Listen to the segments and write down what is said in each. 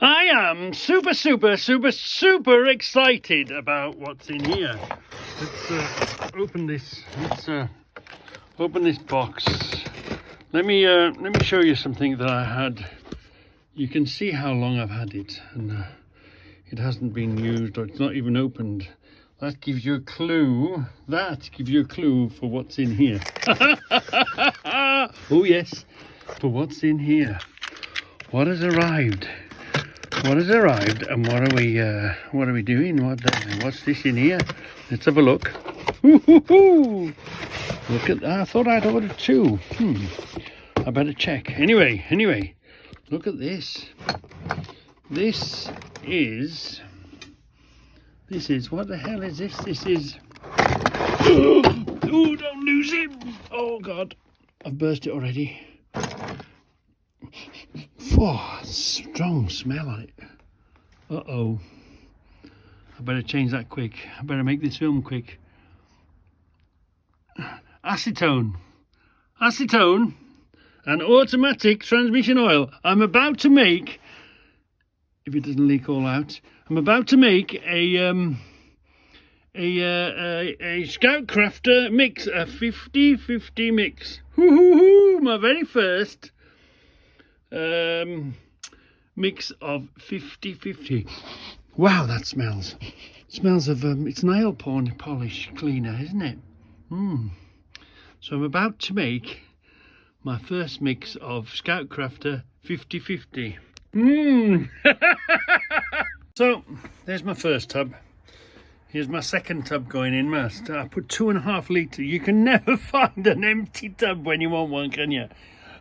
I am super excited about what's in here. Let's open this. Let's open this box. Let me show you something that I had. You can see how long I've had it, and it hasn't been used, or it's not even opened. That gives you a clue. That gives you a clue for what's in here. Oh yes, for what's in here. What has arrived? What has arrived, and what are we doing? What's this in here? Let's have a look. Look at that. I thought I'd ordered two. I better check. Anyway, look at this. This is what the hell is this? This is oh, don't lose it. Oh God, I've burst it already. Oh, strong smell on it. Uh-oh. I better change that quick. I better make this film quick. Acetone. Acetone and automatic transmission oil. I'm about to make, if it doesn't leak all out, I'm about to make a Scout Crafter mix, a 50-50 mix. My very first mix of 50-50. Wow, that smells. It smells of it's nail polish cleaner, isn't it? So I'm about to make my first mix of Scout Crafter 50-50. So there's my first tub. Here's my second tub going in. I put 2.5 litre. You can never find an empty tub when you want one, can you?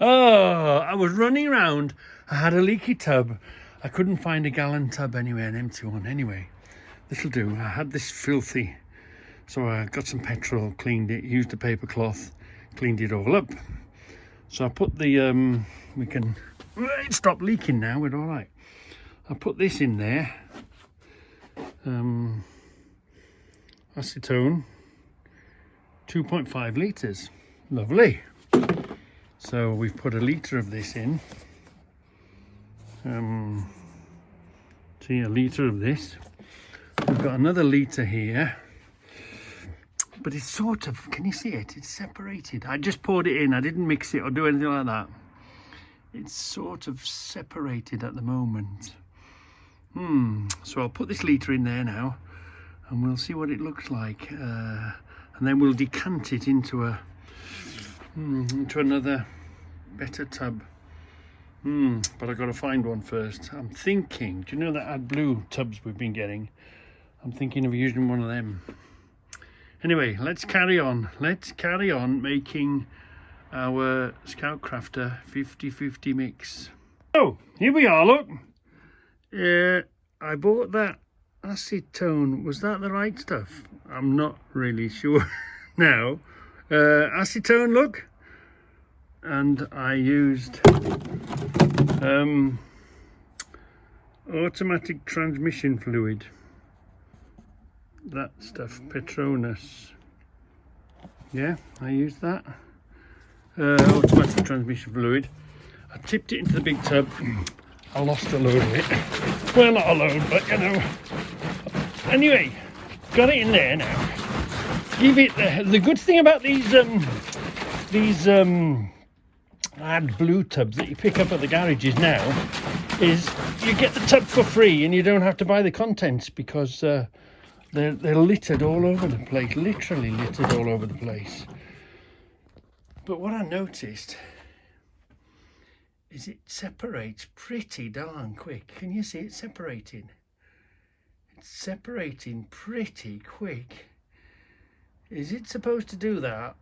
Oh, I was running around. I had a leaky tub. I couldn't find a gallon tub anywhere, an empty one. Anyway, this'll do. I had this filthy. So I got some petrol, cleaned it, used a paper cloth, cleaned it all up. So I put the, it stopped leaking now, we're all right. I put this in there. Acetone, 2.5 litres. Lovely. So we've put a litre of this in. See, a litre of this. We've got another litre here. But it's sort of, can you see it? It's separated. I just poured it in. I didn't mix it or do anything like that. It's sort of separated at the moment. So I'll put this litre in there now, and we'll see what it looks like. And then we'll decant it into another better tub. But I've got to find one first. I'm thinking, do you know that AdBlue tubs we've been getting? I'm thinking of using one of them. Anyway, let's carry on. Let's carry on making our Scout Crafter 50-50 mix. Oh, here we are, look. I bought that acetone. Was that the right stuff? I'm not really sure now. Acetone, look. And I used automatic transmission fluid. That stuff, Petronas. Yeah, I used that. Automatic transmission fluid. I tipped it into the big tub. I lost a load of it. Well, not a load, but you know. Anyway, got it in there now. Give it the good thing about these AdBlue tubs that you pick up at the garages now is you get the tub for free and you don't have to buy the contents, because they're littered all over the place, literally littered all over the place. But what I noticed is it separates pretty darn quick. Can you see it separating? It's separating pretty quick. Is it supposed to do that,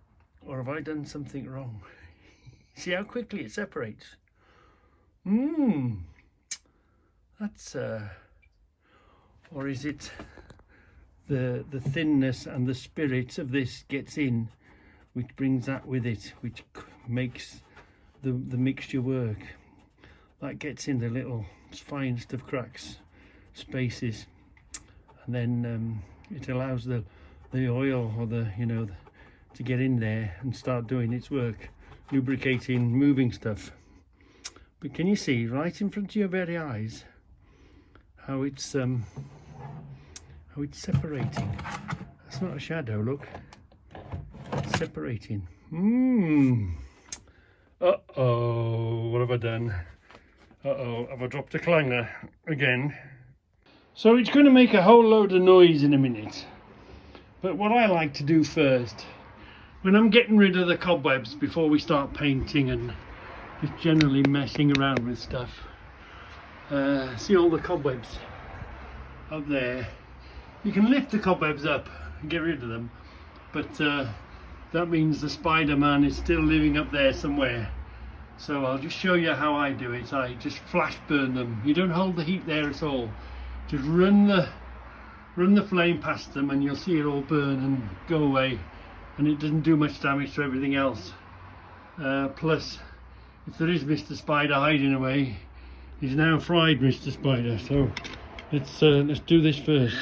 or have I done something wrong? See how quickly it separates? That's or is it the thinness and the spirit of this gets in, which brings that with it, which makes the mixture work. That gets in the little finest of cracks, spaces, and then it allows the oil or to get in there and start doing its work, lubricating, moving stuff. But can you see right in front of your very eyes how it's separating. That's not a shadow, look. It's separating. Uh-oh, what have I done? Uh-oh, have I dropped a clanger again? So it's going to make a whole load of noise in a minute. But what I like to do first, when I'm getting rid of the cobwebs before we start painting and just generally messing around with stuff, see all the cobwebs up there? You can lift the cobwebs up and get rid of them, but that means the Spider-Man is still living up there somewhere. So I'll just show you how I do it. I just flash burn them. You don't hold the heat there at all. Just run the flame past them and you'll see it all burn and go away, and it doesn't do much damage to everything else. Plus, if there is Mr. Spider hiding away, he's now fried Mr. Spider. So let's do this first.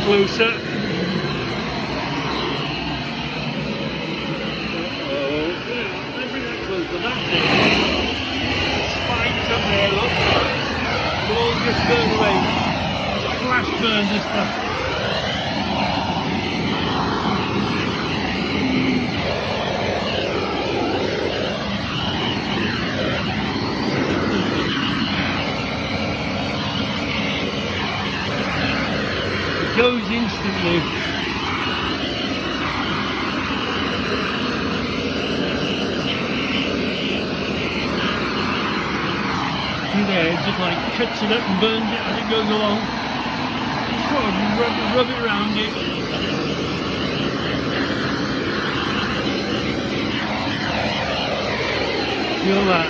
Closer. Bring that closer. That's it. Spikes up there, look. It'll all just burn away. Flash burn this stuff. Goes instantly. See there, it just like cuts it up and burns it as it goes along. Sort of rub it around it. Feel that.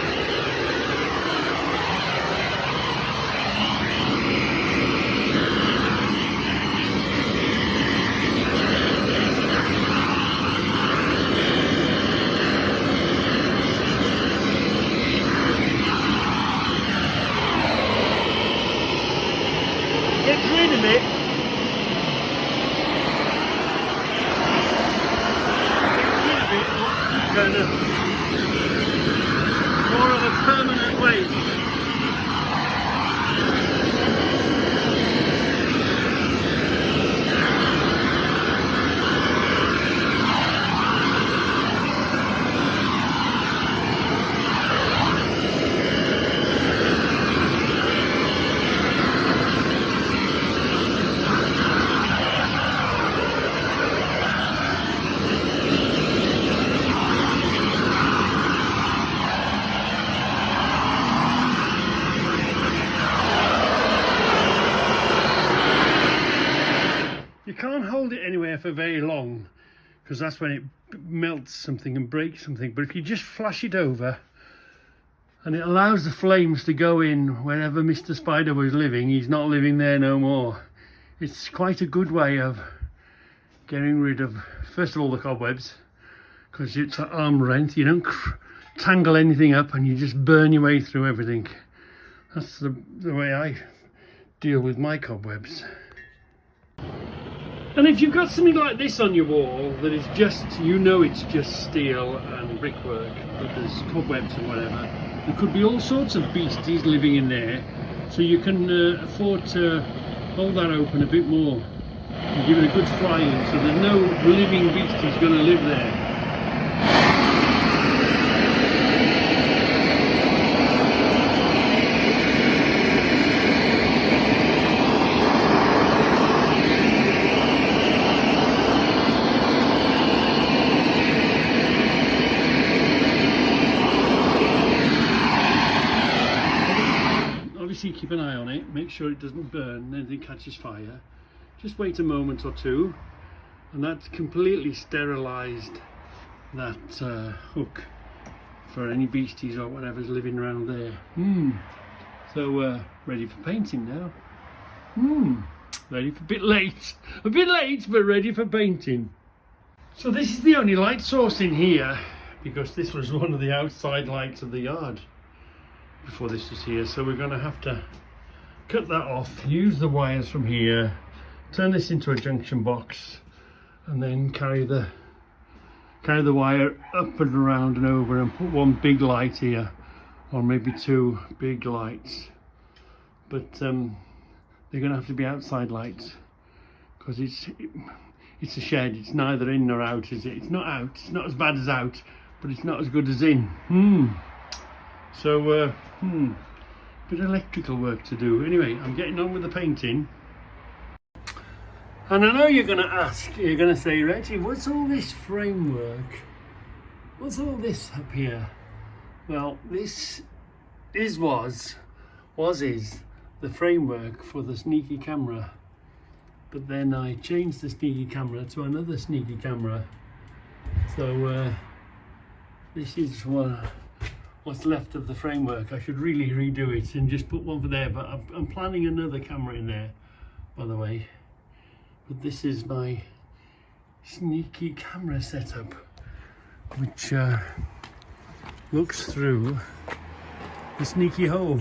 Gets rid of it. Kind of more of a permanent waste. You can't hold it anywhere for very long because that's when it melts something and breaks something, but if you just flash it over and it allows the flames to go in wherever Mr. Spider was living, he's not living there no more. It's quite a good way of getting rid of, first of all, the cobwebs, because it's at arm's length. You don't tangle anything up and you just burn your way through everything. That's the way I deal with my cobwebs. And if you've got something like this on your wall that is just, you know it's just steel and brickwork, but there's cobwebs and whatever, there could be all sorts of beasties living in there, so you can afford to hold that open a bit more and give it a good fry in, so there's no living beasties going to live there. Obviously keep an eye on it, make sure it doesn't burn, anything catches fire. Just wait a moment or two and that's completely sterilised that hook for any beasties or whatever's living around there. So ready for painting now. Ready for a bit late, but ready for painting. So this is the only light source in here, because this was one of the outside lights of the yard before this was here. So we're going to have to cut that off, use the wires from here, turn this into a junction box, and then carry the wire up and around and over, and put one big light here, or maybe two big lights. But they're going to have to be outside lights, because it's a shed. It's neither in nor out, is it? It's not out. It's not as bad as out, but it's not as good as in. So bit of electrical work to do. Anyway, I'm getting on with the painting. And I know you're going to ask, you're going to say, Reggie, what's all this framework? What's all this up here? Well, this is the framework for the sneaky camera. But then I changed the sneaky camera to another sneaky camera. So this is what's left of the framework. I should really redo it and just put one for there, but I'm planning another camera in there, by the way. But this is my sneaky camera setup, which looks through the sneaky hole.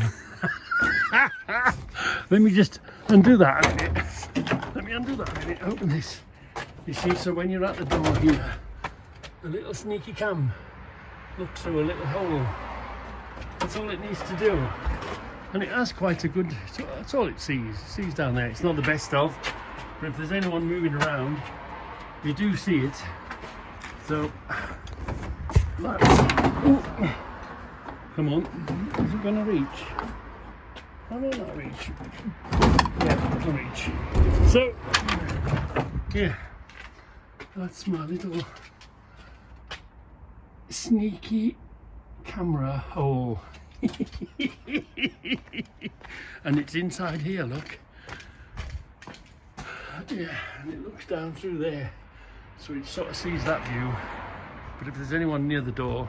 Let me just undo that a minute. Let me undo that a minute. Open this. You see, so when you're at the door here, the little sneaky cam looks through a little hole. That's all it needs to do. And it has quite a good, that's all it sees. It sees down there. It's not the best of, but if there's anyone moving around, you do see it. So, come on, is it going to reach? I may not reach. Yeah, it'll reach. So, yeah, that's my little sneaky camera hole. And it's inside here, look. Yeah, and it looks down through there, so it sort of sees that view. But if there's anyone near the door,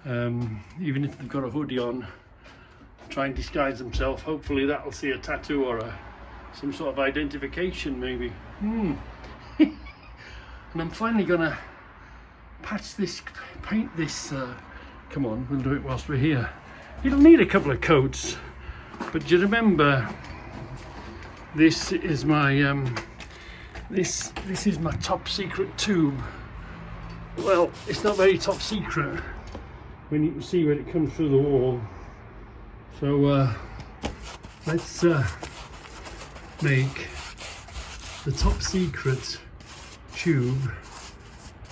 even if they've got a hoodie on, try and disguise themselves, hopefully that'll see a tattoo or some sort of identification maybe. And I'm finally gonna patch this, paint this, come on, we'll do it whilst we're here. It'll need a couple of coats, but do you remember, this is my this is my top secret tube. Well, it's not very top secret when you can see when it comes through the wall. So let's make the top secret tube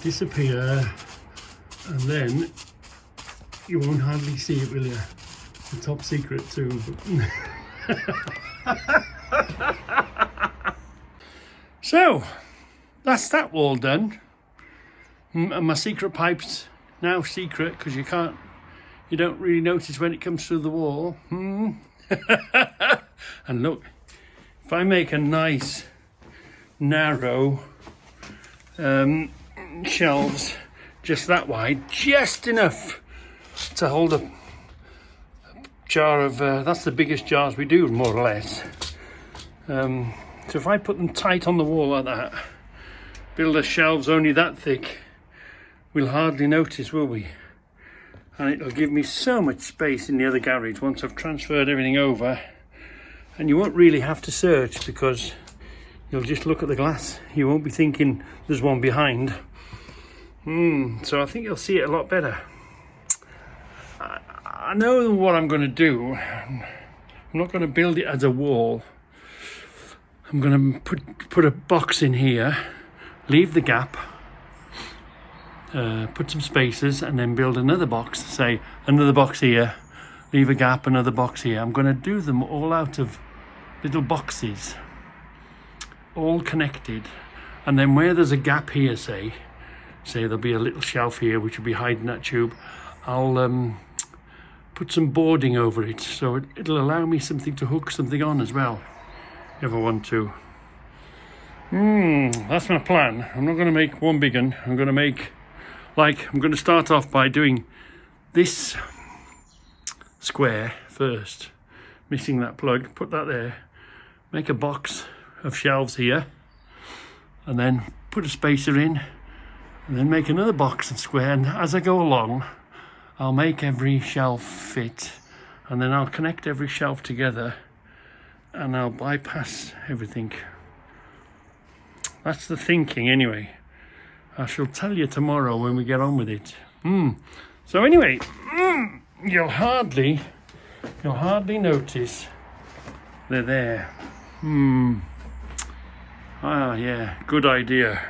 disappear, and then you won't hardly see it, will you? The top secret tube. So that's that wall done, and my secret pipe's now secret because you don't really notice when it comes through the wall. And look, if I make a nice narrow shelves just that wide, just enough to hold a jar of, that's the biggest jars we do, more or less. So if I put them tight on the wall like that, build the shelves only that thick, we'll hardly notice, will we? And it'll give me so much space in the other garage once I've transferred everything over, and you won't really have to search because you'll just look at the glass. You won't be thinking there's one behind. So I think you'll see it a lot better. I know what I'm going to do. I'm not going to build it as a wall. I'm going to put a box in here, leave the gap, put some spaces, and then build another box. Say another box here, leave a gap, another box here. I'm going to do them all out of little boxes, all connected, and then where there's a gap here, say there'll be a little shelf here which will be hiding that tube, I'll put some boarding over it, so it'll allow me something to hook something on as well if I want to. That's my plan. I'm not going to make one big one. I'm going to make, I'm going to start off by doing this square first, missing that plug, put that there, make a box of shelves here, and then put a spacer in, and then make another box and square, and as I go along I'll make every shelf fit, and then I'll connect every shelf together and I'll bypass everything. That's the thinking anyway. I shall tell you tomorrow when we get on with it. So anyway, you'll hardly notice they're there. Ah, yeah, good idea.